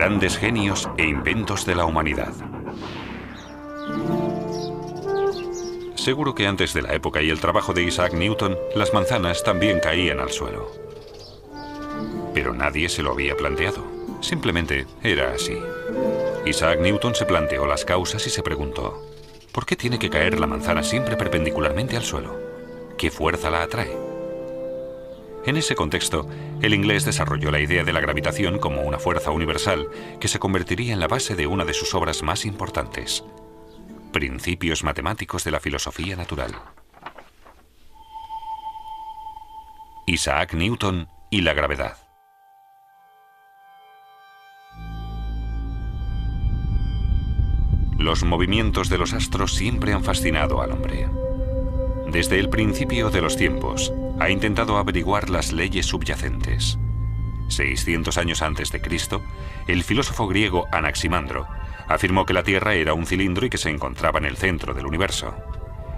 Grandes genios e inventos de la humanidad. Seguro que antes de la época y el trabajo de Isaac Newton, las manzanas también caían al suelo. Pero nadie se lo había planteado. Simplemente era así. Isaac Newton se planteó las causas y se preguntó: ¿por qué tiene que caer la manzana siempre perpendicularmente al suelo? ¿Qué fuerza la atrae? En ese contexto, el inglés desarrolló la idea de la gravitación como una fuerza universal que se convertiría en la base de una de sus obras más importantes: Principios matemáticos de la filosofía natural. Isaac Newton y la gravedad. Los movimientos de los astros siempre han fascinado al hombre. Desde el principio de los tiempos, ha intentado averiguar las leyes subyacentes. 600 años antes de Cristo, el filósofo griego Anaximandro afirmó que la Tierra era un cilindro y que se encontraba en el centro del universo.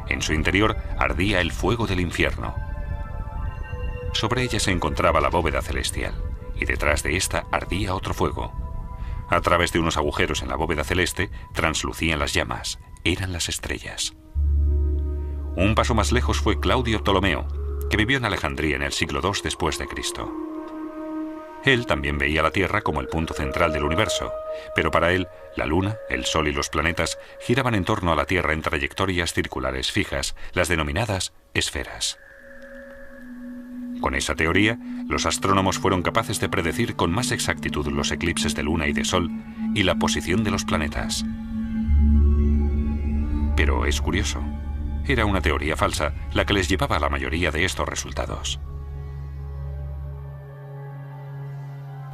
En su interior ardía el fuego del infierno. Sobre ella se encontraba la bóveda celestial, y detrás de esta ardía otro fuego. A través de unos agujeros en la bóveda celeste translucían las llamas, eran las estrellas. Un paso más lejos fue Claudio Ptolomeo, que vivió en Alejandría en el siglo II después de Cristo. Él también veía la Tierra como el punto central del universo, pero para él, la Luna, el Sol y los planetas giraban en torno a la Tierra en trayectorias circulares fijas, las denominadas esferas. Con esa teoría, los astrónomos fueron capaces de predecir con más exactitud los eclipses de Luna y de Sol y la posición de los planetas. Pero es curioso, era una teoría falsa la que les llevaba a la mayoría de estos resultados.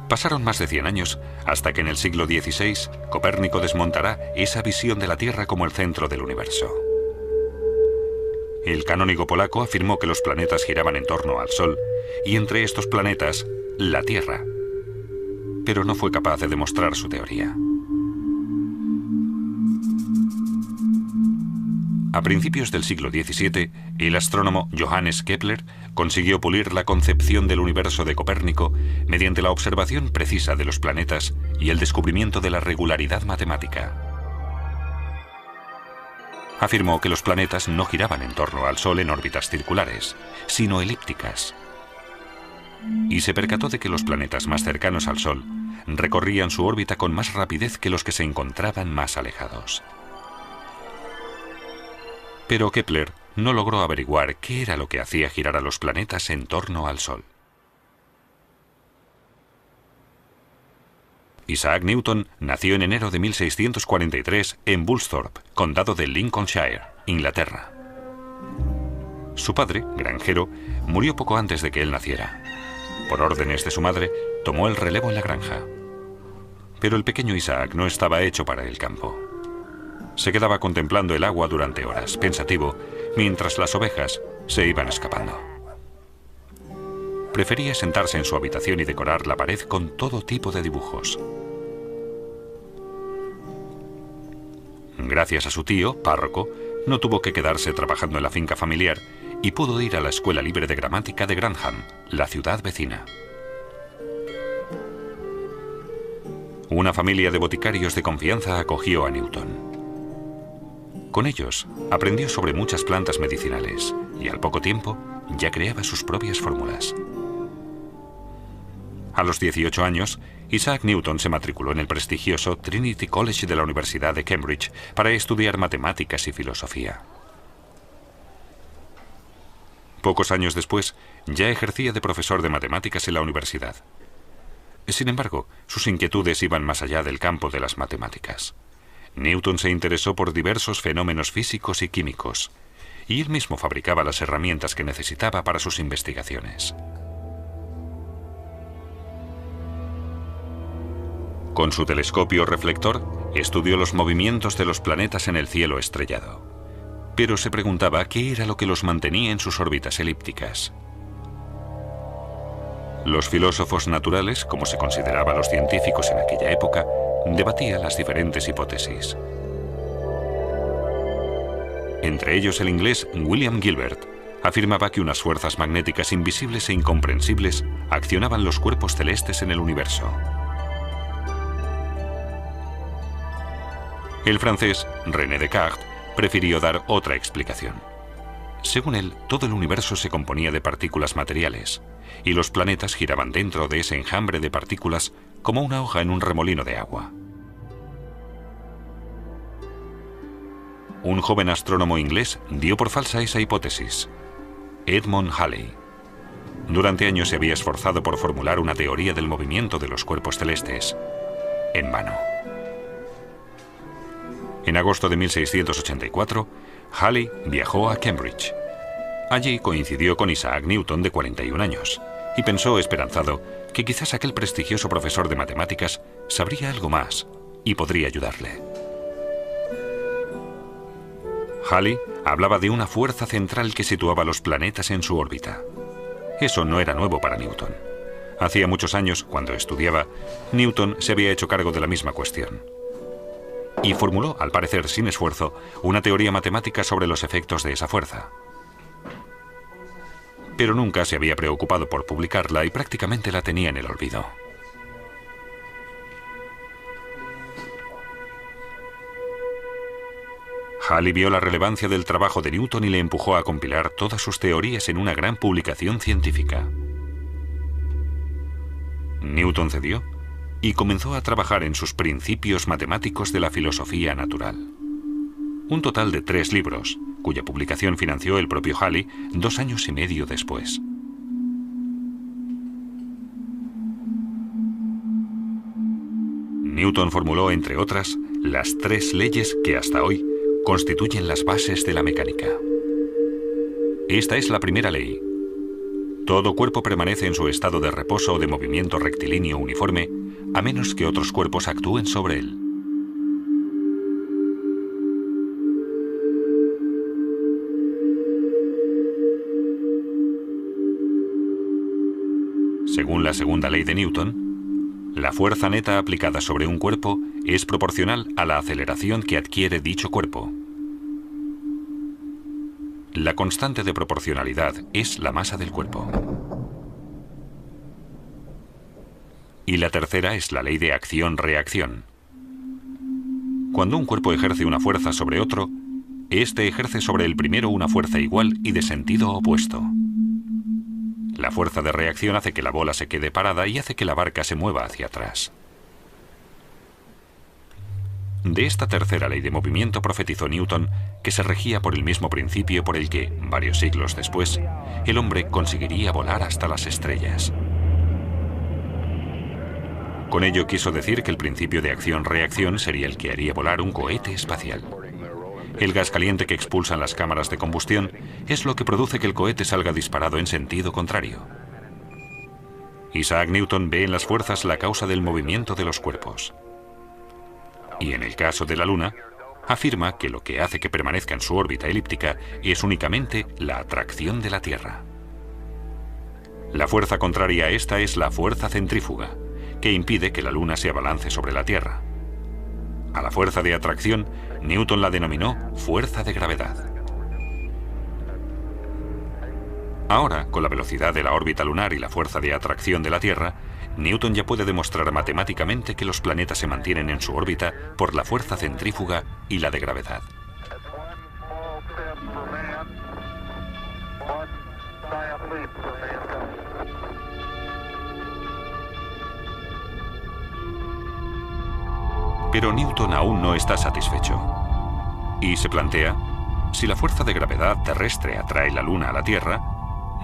Pasaron más de 100 años hasta que en el siglo XVI Copérnico desmontará esa visión de la Tierra como el centro del universo. El canónigo polaco afirmó que los planetas giraban en torno al Sol y entre estos planetas, la Tierra. Pero no fue capaz de demostrar su teoría. A principios del siglo XVII, el astrónomo Johannes Kepler consiguió pulir la concepción del universo de Copérnico mediante la observación precisa de los planetas y el descubrimiento de la regularidad matemática. Afirmó que los planetas no giraban en torno al Sol en órbitas circulares, sino elípticas. Y se percató de que los planetas más cercanos al Sol recorrían su órbita con más rapidez que los que se encontraban más alejados. Pero Kepler no logró averiguar qué era lo que hacía girar a los planetas en torno al Sol. Isaac Newton nació en enero de 1643 en Woolsthorpe, condado de Lincolnshire, Inglaterra. Su padre, granjero, murió poco antes de que él naciera. Por órdenes de su madre, tomó el relevo en la granja. Pero el pequeño Isaac no estaba hecho para el campo. Se quedaba contemplando el agua durante horas, pensativo, mientras las ovejas se iban escapando. Prefería sentarse en su habitación y decorar la pared con todo tipo de dibujos. Gracias a su tío, párroco, no tuvo que quedarse trabajando en la finca familiar y pudo ir a la Escuela Libre de Gramática de Grantham, la ciudad vecina. Una familia de boticarios de confianza acogió a Newton. Con ellos aprendió sobre muchas plantas medicinales y al poco tiempo ya creaba sus propias fórmulas. A los 18 años, Isaac Newton se matriculó en el prestigioso Trinity College de la Universidad de Cambridge para estudiar matemáticas y filosofía. Pocos años después, ya ejercía de profesor de matemáticas en la universidad. Sin embargo, sus inquietudes iban más allá del campo de las matemáticas. Newton se interesó por diversos fenómenos físicos y químicos, y él mismo fabricaba las herramientas que necesitaba para sus investigaciones. Con su telescopio reflector, estudió los movimientos de los planetas en el cielo estrellado. Pero se preguntaba qué era lo que los mantenía en sus órbitas elípticas. Los filósofos naturales, como se consideraba a los científicos en aquella época, debatían las diferentes hipótesis. Entre ellos el inglés William Gilbert afirmaba que unas fuerzas magnéticas invisibles e incomprensibles accionaban los cuerpos celestes en el universo. El francés René Descartes prefirió dar otra explicación. Según él, todo el universo se componía de partículas materiales, y los planetas giraban dentro de ese enjambre de partículas como una hoja en un remolino de agua. Un joven astrónomo inglés dio por falsa esa hipótesis, Edmond Halley. Durante años se había esforzado por formular una teoría del movimiento de los cuerpos celestes. En vano. En agosto de 1684, Halley viajó a Cambridge. Allí coincidió con Isaac Newton, de 41 años, y pensó esperanzado que quizás aquel prestigioso profesor de matemáticas sabría algo más y podría ayudarle. Halley hablaba de una fuerza central que situaba los planetas en su órbita. Eso no era nuevo para Newton. Hacía muchos años, cuando estudiaba, Newton se había hecho cargo de la misma cuestión. Y formuló, al parecer sin esfuerzo, una teoría matemática sobre los efectos de esa fuerza. Pero nunca se había preocupado por publicarla y prácticamente la tenía en el olvido. Halley vio la relevancia del trabajo de Newton y le empujó a compilar todas sus teorías en una gran publicación científica. Newton cedió y comenzó a trabajar en sus principios matemáticos de la filosofía natural. Un total de 3 libros, cuya publicación financió el propio Halley 2 años y medio después. Newton formuló, entre otras, las 3 leyes que hasta hoy constituyen las bases de la mecánica. Esta es la primera ley. Todo cuerpo permanece en su estado de reposo o de movimiento rectilíneo uniforme, a menos que otros cuerpos actúen sobre él. Según la segunda ley de Newton, la fuerza neta aplicada sobre un cuerpo es proporcional a la aceleración que adquiere dicho cuerpo. La constante de proporcionalidad es la masa del cuerpo. Y la tercera es la ley de acción-reacción. Cuando un cuerpo ejerce una fuerza sobre otro, éste ejerce sobre el primero una fuerza igual y de sentido opuesto. La fuerza de reacción hace que la bola se quede parada y hace que la barca se mueva hacia atrás. De esta tercera ley de movimiento profetizó Newton que se regía por el mismo principio por el que, varios siglos después, el hombre conseguiría volar hasta las estrellas. Con ello quiso decir que el principio de acción-reacción sería el que haría volar un cohete espacial. El gas caliente que expulsan las cámaras de combustión es lo que produce que el cohete salga disparado en sentido contrario. Isaac Newton ve en las fuerzas la causa del movimiento de los cuerpos. Y en el caso de la Luna, afirma que lo que hace que permanezca en su órbita elíptica es únicamente la atracción de la Tierra. La fuerza contraria a esta es la fuerza centrífuga, que impide que la Luna se abalance sobre la Tierra. A la fuerza de atracción, Newton la denominó fuerza de gravedad. Ahora, con la velocidad de la órbita lunar y la fuerza de atracción de la Tierra, Newton ya puede demostrar matemáticamente que los planetas se mantienen en su órbita por la fuerza centrífuga y la de gravedad. Pero Newton aún no está satisfecho. Y se plantea, si la fuerza de gravedad terrestre atrae la Luna a la Tierra,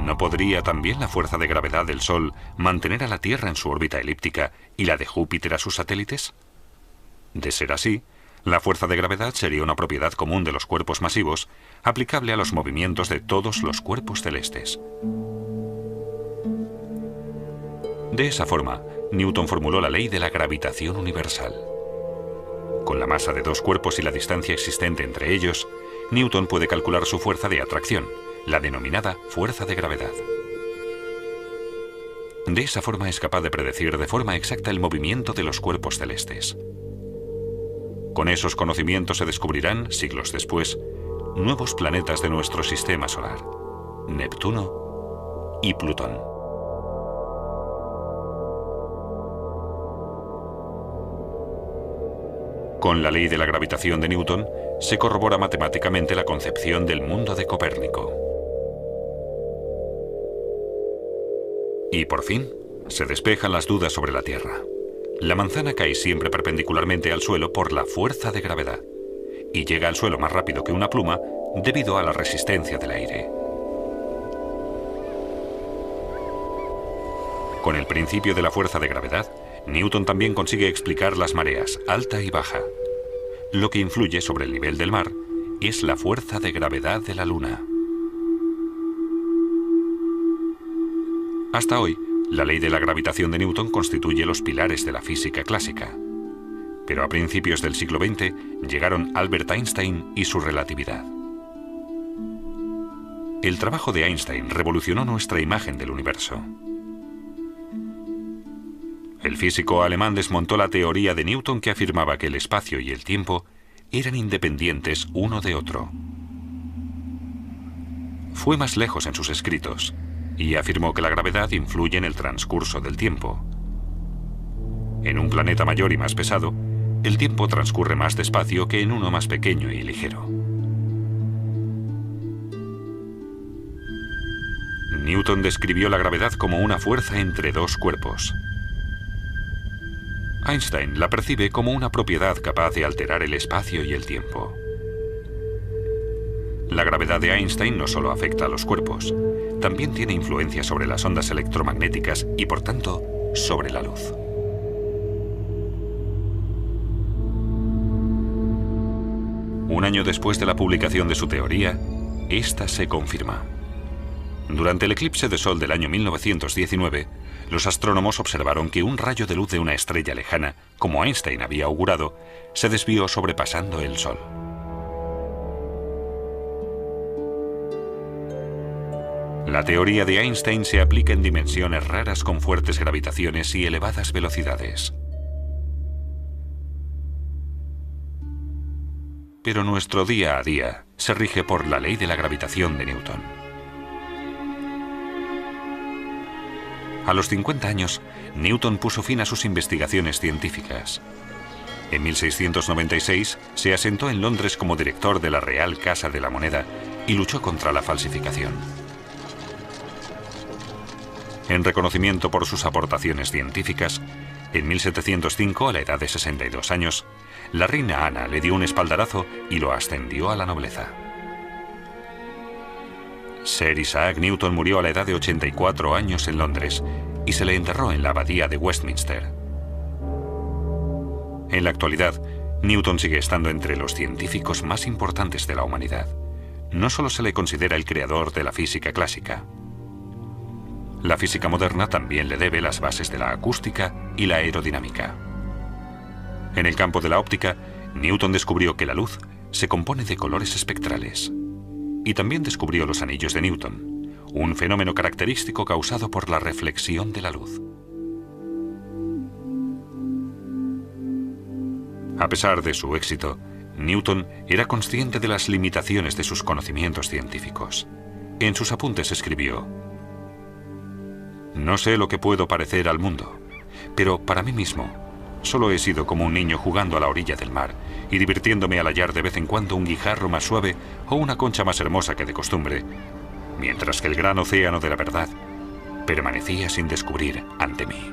¿no podría también la fuerza de gravedad del Sol mantener a la Tierra en su órbita elíptica y la de Júpiter a sus satélites? De ser así, la fuerza de gravedad sería una propiedad común de los cuerpos masivos, aplicable a los movimientos de todos los cuerpos celestes. De esa forma, Newton formuló la ley de la gravitación universal. Con la masa de 2 cuerpos y la distancia existente entre ellos, Newton puede calcular su fuerza de atracción, la denominada fuerza de gravedad. De esa forma es capaz de predecir de forma exacta el movimiento de los cuerpos celestes. Con esos conocimientos se descubrirán, siglos después, nuevos planetas de nuestro sistema solar, Neptuno y Plutón. Con la ley de la gravitación de Newton se corrobora matemáticamente la concepción del mundo de Copérnico. Y por fin, se despejan las dudas sobre la Tierra. La manzana cae siempre perpendicularmente al suelo por la fuerza de gravedad y llega al suelo más rápido que una pluma debido a la resistencia del aire. Con el principio de la fuerza de gravedad, Newton también consigue explicar las mareas alta y baja. Lo que influye sobre el nivel del mar es la fuerza de gravedad de la Luna. Hasta hoy, la ley de la gravitación de Newton constituye los pilares de la física clásica. Pero a principios del siglo XX llegaron Albert Einstein y su relatividad. El trabajo de Einstein revolucionó nuestra imagen del universo. El físico alemán desmontó la teoría de Newton que afirmaba que el espacio y el tiempo eran independientes uno de otro. Fue más lejos en sus escritos y afirmó que la gravedad influye en el transcurso del tiempo. En un planeta mayor y más pesado, el tiempo transcurre más despacio que en uno más pequeño y ligero. Newton describió la gravedad como una fuerza entre dos cuerpos. Einstein la percibe como una propiedad capaz de alterar el espacio y el tiempo. La gravedad de Einstein no solo afecta a los cuerpos, también tiene influencia sobre las ondas electromagnéticas y, por tanto, sobre la luz. Un año después de la publicación de su teoría, esta se confirma. Durante el eclipse de Sol del año 1919, los astrónomos observaron que un rayo de luz de una estrella lejana, como Einstein había augurado, se desvió sobrepasando el Sol. La teoría de Einstein se aplica en dimensiones raras con fuertes gravitaciones y elevadas velocidades. Pero nuestro día a día se rige por la ley de la gravitación de Newton. A los 50 años, Newton puso fin a sus investigaciones científicas. En 1696 se asentó en Londres como director de la Real Casa de la Moneda y luchó contra la falsificación. En reconocimiento por sus aportaciones científicas, en 1705, a la edad de 62 años, la reina Ana le dio un espaldarazo y lo ascendió a la nobleza. Sir Isaac Newton murió a la edad de 84 años en Londres y se le enterró en la abadía de Westminster. En la actualidad, Newton sigue estando entre los científicos más importantes de la humanidad. No solo se le considera el creador de la física clásica. La física moderna también le debe las bases de la acústica y la aerodinámica. En el campo de la óptica, Newton descubrió que la luz se compone de colores espectrales. Y también descubrió los anillos de Newton, un fenómeno característico causado por la reflexión de la luz. A pesar de su éxito, Newton era consciente de las limitaciones de sus conocimientos científicos. En sus apuntes escribió: "No sé lo que puedo parecer al mundo, pero para mí mismo, solo he sido como un niño jugando a la orilla del mar y divirtiéndome al hallar de vez en cuando un guijarro más suave o una concha más hermosa que de costumbre, mientras que el gran océano de la verdad permanecía sin descubrir ante mí".